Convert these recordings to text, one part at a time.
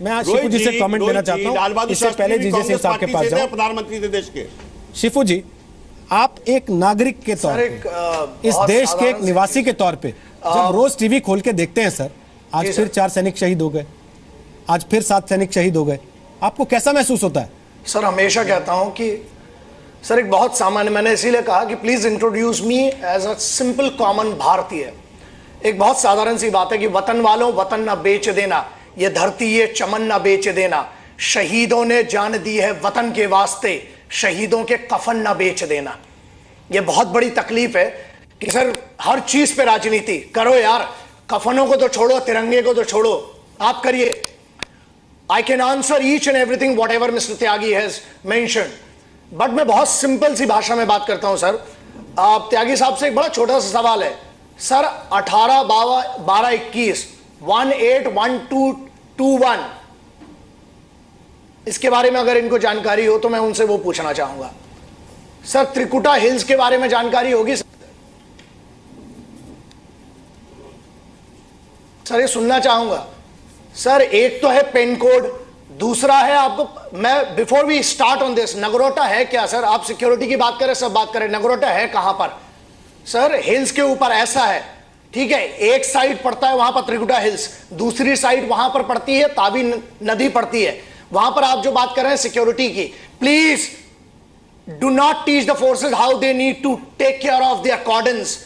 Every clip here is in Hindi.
मैं शिफू जी से कमेंट देना चाहता हूं, इससे पहले जीजे सिंह साहब के पास जाऊं। प्रधानमंत्री थे देश के। शिफू जी, आप एक नागरिक के तौर पे, इस देश के एक निवासी के तौर पे जब रोज टीवी खोल के देखते हैं सर, आज फिर 4 सैनिक शहीद हो गए, आज फिर 7 सैनिक शहीद हो गए, आपको कैसा महसूस होता है? सर हमेशा कहता हूं कि सर एक बहुत सामान्य, मैंने इसीलिए कहा कि please introduce me as a simple common भारतीय। एक बहुत साधारण सी बात है कि वतन वालों, वतन ना बेच देना, ये धरती ये चमन ना बेच देना, शहीदों ने जान दी है वतन के वास्ते, शहीदों के कफन ना बेच देना। ये बहुत बड़ी तकलीफ है कि सर हर चीज पे राजनीति करो यार, कफनों को तो छोड़ो, तिरंगे को तो छोड़ो, आप करिए। I can answer each and everything what ever mister Tyagi has mentioned, but मैं बहुत सिंपल सी भाषा में बात करता हूं सर। त्यागी साहब से एक बड़ा छोटा सा सवाल है सर, 18 12 21 181221 इसके बारे में अगर इनको जानकारी हो तो मैं उनसे वो पूछना चाहूंगा। सर त्रिकुटा हिल्स के बारे में जानकारी होगी सर, ये सुनना चाहूंगा सर। एक तो है पेन कोड, दूसरा है आपको, मैं before we start on this, Nagrota है क्या सर? आप सिक्योरिटी की बात करें, सब बात करें, नगरोटा है कहां पर सर? हिल्स के ऊपर ऐसा है, ठीक है, एक साइड पड़ता है वहां पर त्रिकुटा हिल्स, दूसरी साइड वहां पर पड़ती है तावी नदी पड़ती है, वहां पर आप जो बात कर रहे हैं सिक्योरिटी की, please do not teach the forces how they need to take care of the accordance.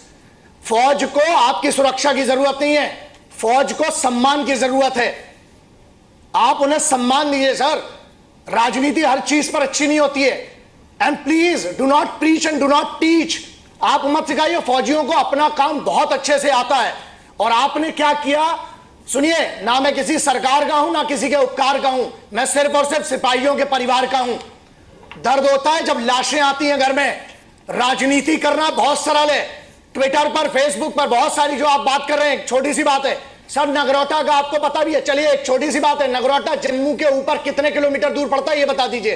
फौज को आपकी सुरक्षा की जरूरत नहीं है, फौज को सम्मान की जरूरत है, आप उन्हें सम्मान दीजिए सर। राजनीति हर चीज पर अच्छी नहीं होती है, and please do not preach and do not teach. आप मत सिखाइए, फौजियों को अपना काम बहुत अच्छे से आता है। और आपने क्या किया सुनिए, ना मैं किसी सरकार का हूं ना किसी के उपकार का हूं, मैं सिर्फ और सिर्फ सिपाहियों के परिवार का हूं। दर्द होता है जब लाशें आती हैं घर में। राजनीति करना बहुत सरल है, ट्विटर पर फेसबुक पर बहुत सारी जो आप बात कर रहे हैं, छोटी सी बात है सर। नगरोटा का आपको पता भी है, चलिए एक छोटी सी बात है, नगरोटा जम्मू के ऊपर कितने किलोमीटर दूर पड़ता है ये बता दीजिए।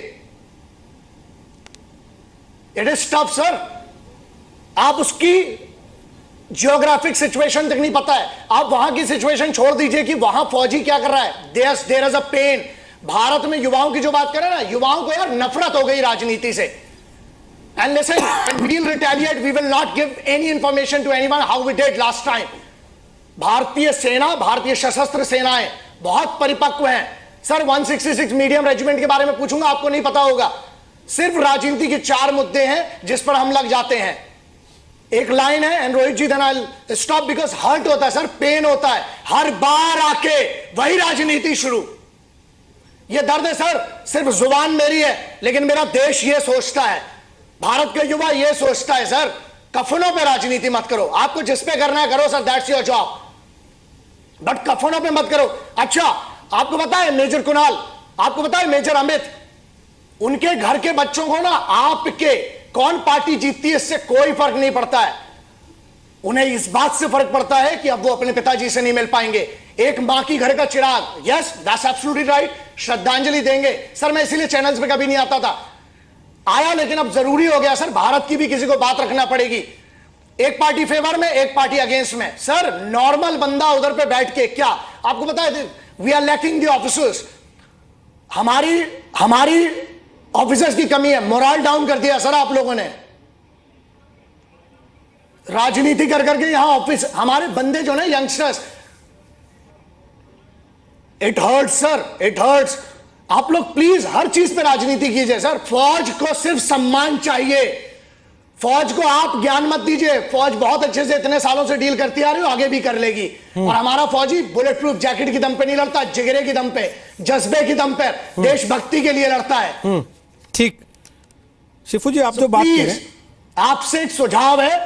इट इज टफ सर, आप उसकी जियोग्राफिक सिचुएशन तक नहीं पता है, आप वहां की सिचुएशन छोड़ दीजिए कि वहां फौजी क्या कर रहा है। There is a pain. Bharat में युवाओं की जो बात करें ना, युवाओं को यार नफरत हो गई राजनीति से। And listen, when we will retaliate we will not give any information to anyone how we did last time. भारतीय सेना, भारतीय सशस्त्र सेनाएं बहुत परिपक्व हैं सर। 166 मीडियम रेजिमेंट के बारे में पूछूंगा, आपको नहीं पता होगा। सिर्फ राजनीति के 4 मुद्दे हैं जिस पर हम लग जाते हैं। एक लाइन है, and Rohit ji then I stop because hurt होता है सर, पेन होता है, हर बार आके वही राजनीति शुरू। ये दर्द है सर, सिर्फ जुबान मेरी है लेकिन मेरा देश ये सोचता है, भारत के युवा ये सोचता है सर, कफनों पे राजनीति मत करो, आपको जिस पे करना है करो sir, that's your job, but कफनों पे मत करो। अच्छा आपको पता है मेजर कुणाल, आपको पता है मेजर अमित, उनके घर के बच्चों को ना आपके कौन पार्टी जीतती है इससे कोई फर्क नहीं पड़ता है, उन्हें इस बात से फर्क पड़ता है कि अब वो अपने पिताजी से नहीं मिल पाएंगे। एक मां की घर का चिराग, यस दैट्स एब्सोल्युटली राइट, श्रद्धांजलि देंगे सर। मैं इसीलिए चैनल्स पे कभी नहीं आता था, आया लेकिन अब जरूरी हो गया सर, भारत की भी किसी को बात रखना पड़ेगी। एक पार्टी फेवर में, एक पार्टी अगेंस्ट में सर। नॉर्मल बंदा उधर पे बैठ के क्या, आपको पता है we are lacking the officers, हमारी ऑफिसर्स की कमी है, मोरल डाउन कर दिया सर आप लोगों ने, राजनीति कर करके यहां ऑफिस, हमारे बंदे जो ना youngsters, it hurts sir, it hurts. आप लोग प्लीज हर चीज पे राजनीति कीजिए सर। फौज को सिर्फ सम्मान चाहिए, फौज को आप ज्ञान मत दीजिए, फौज बहुत अच्छे से इतने सालों से डील करती आ रही हो, आगे भी कर लेगी। और हमारा फौजी बुलेट प्रूफ जैकेट की दम पे नहीं लड़ता, जिगरे की दम पे, जज्बे की दम पे, देशभक्ति के लिए लड़ता है। ठीक, शिफू जी आप जो बात कर रहे हैं, आपसे एक सुझाव है,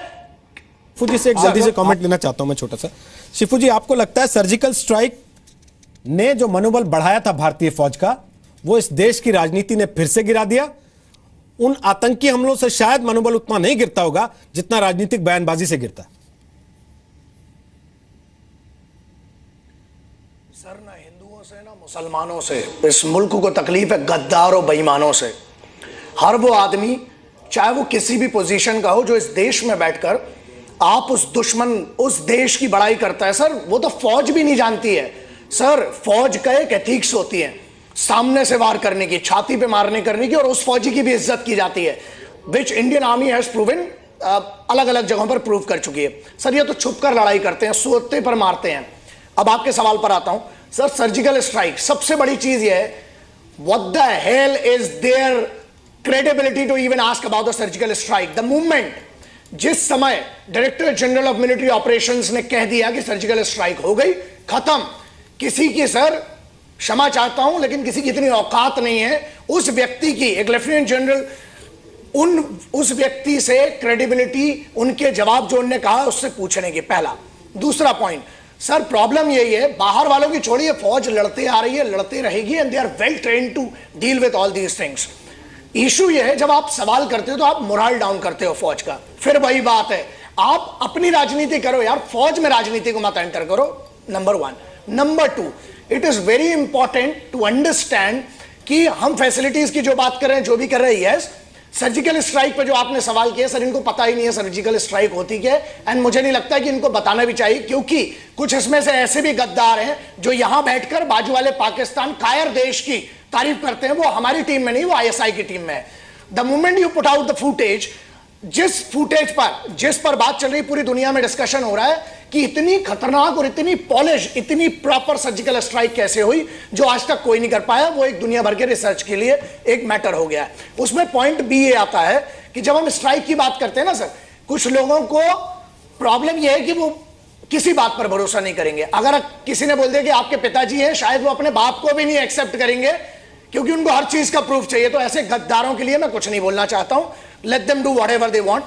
शिफू जी से एक जल्दी से कमेंट लेना चाहता हूं मैं छोटा सा। शिफू जी, आपको लगता है सर्जिकल स्ट्राइक ने जो मनोबल बढ़ाया था भारतीय फौज का, वो इस देश की राजनीति ने फिर से गिरा दिया? उन आतंकी हमलों से शायद मनोबल उतना नहीं गिरता होगा जितना राजनीतिक बयानबाजी से गिरता। सर ना हिंदुओं से ना मुसलमानों से इस मुल्क को तकलीफ है, गद्दारों बेईमानों से। हर वो आदमी चाहे वो किसी भी पोजीशन का हो जो इस देश में बैठकर आप उस दुश्मन, उस देश की बड़ाई करता है सर, वो तो फौज भी नहीं जानती है सर फौज का एक एथिक्स होती है, सामने से वार करने की, छाती पे मारने करने की, और उस फौजी की भी इज्जत की जाती है, which Indian army has proven, अलग अलग जगहों पर प्रूव कर चुकी है। सर ये तो छुप कर लड़ाई करते हैं, सोते पर मारते हैं। अब आपके सवाल पर आता हूं सर, सर्जिकल स्ट्राइक सबसे बड़ी चीज ये है, what the hell is their credibility to even ask about the surgical strike? The movement, जिस समय director general of military operations ने कह दिया कि सर्जिकल स्ट्राइक हो गई, खत्म, किसी की सर क्षमा चाहता हूं लेकिन किसी की इतनी औकात नहीं है उस व्यक्ति की, एक लेफ्टिनेंट जनरल, उस व्यक्ति से क्रेडिबिलिटी, उनके जवाब जो उन्होंने कहा उससे पूछने की। पहला। दूसरा पॉइंट सर, प्रॉब्लम यही है, बाहर वालों की छोड़िए, फौज लड़ते आ रही है, लड़ते रहेगी, and they are well trained to deal with all these things. Issue यह है, जब आप सवाल करते हो तो आप मोरल डाउन करते हो फौज का। फिर वही बात है, आप अपनी राजनीति करो यार, फौज में राजनीति को मत एंटर करो, number 1। Number 2, it is very important to understand कि हम फैसिलिटीज की जो बात कर रहे हैं, जो भी कर रहे हैं, यस, सर्जिकल स्ट्राइक पे जो आपने सवाल किया सर, इनको पता ही नहीं है सर्जिकल स्ट्राइक होती क्या है, एंड मुझे नहीं लगता कि इनको बताना भी चाहिए, क्योंकि कुछ इसमें से ऐसे भी गद्दार हैं जो यहां बैठकर बाजू वाले पाकिस्तान, कायर देश की तारीफ करते हैं। वो हमारी टीम में नहीं, वो आईएसआई की टीम में है। The moment you put out the footage, जिस फुटेज पर, जिस पर बात चल रही, पूरी दुनिया में डिस्कशन हो रहा है कि इतनी खतरनाक और इतनी पॉलिश, इतनी प्रॉपर सर्जिकल स्ट्राइक कैसे हुई, जो आज तक कोई नहीं कर पाया, वो एक दुनिया भर के रिसर्च के लिए एक मैटर हो गया है। उसमें पॉइंट बी ये आता है कि जब हम स्ट्राइक की बात करते हैं ना सर, कुछ लोगों को प्रॉब्लम यह है कि वो किसी बात पर भरोसा नहीं करेंगे। अगर किसी ने बोल दिया कि आपके पिताजी हैं, शायद वो अपने बाप को भी नहीं एक्सेप्ट करेंगे, क्योंकि उनको हर चीज का प्रूफ चाहिए। तो ऐसे गद्दारों के लिए मैं कुछ नहीं बोलना चाहता हूं, let them do whatever they want.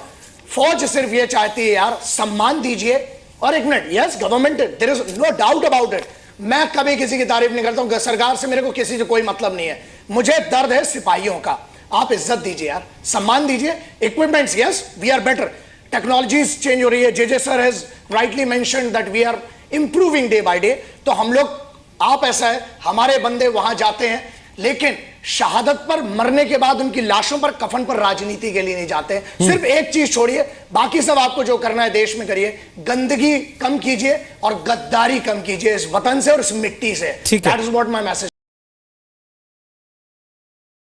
फौज सिर्फ ये चाहती है यार, सम्मान दीजिए। और एक minute, yes government, there is no doubt about it, मैं कभी किसी की तारीफ नहीं करता हूं, सरकार से मेरे को किसी से कोई मतलब नहीं है, मुझे दर्द है सिपाहियों का। आप इज्जत दीजिए यार, सम्मान दीजिए। Equipments, yes we are better, technologies change हो रही है, J sir has rightly mentioned that we are improving day by day. तो हम लोग, आप ऐसा है, हमारे बंदे वहां जाते हैं, लेकिन शहादत पर मरने के बाद उनकी लाशों पर, कफन पर राजनीति के लिए नहीं जाते हैं। सिर्फ एक चीज छोड़िए, बाकी सब आपको जो करना है देश में करिए, गंदगी कम कीजिए और गद्दारी कम कीजिए इस वतन से और इस मिट्टी से। That is what my message.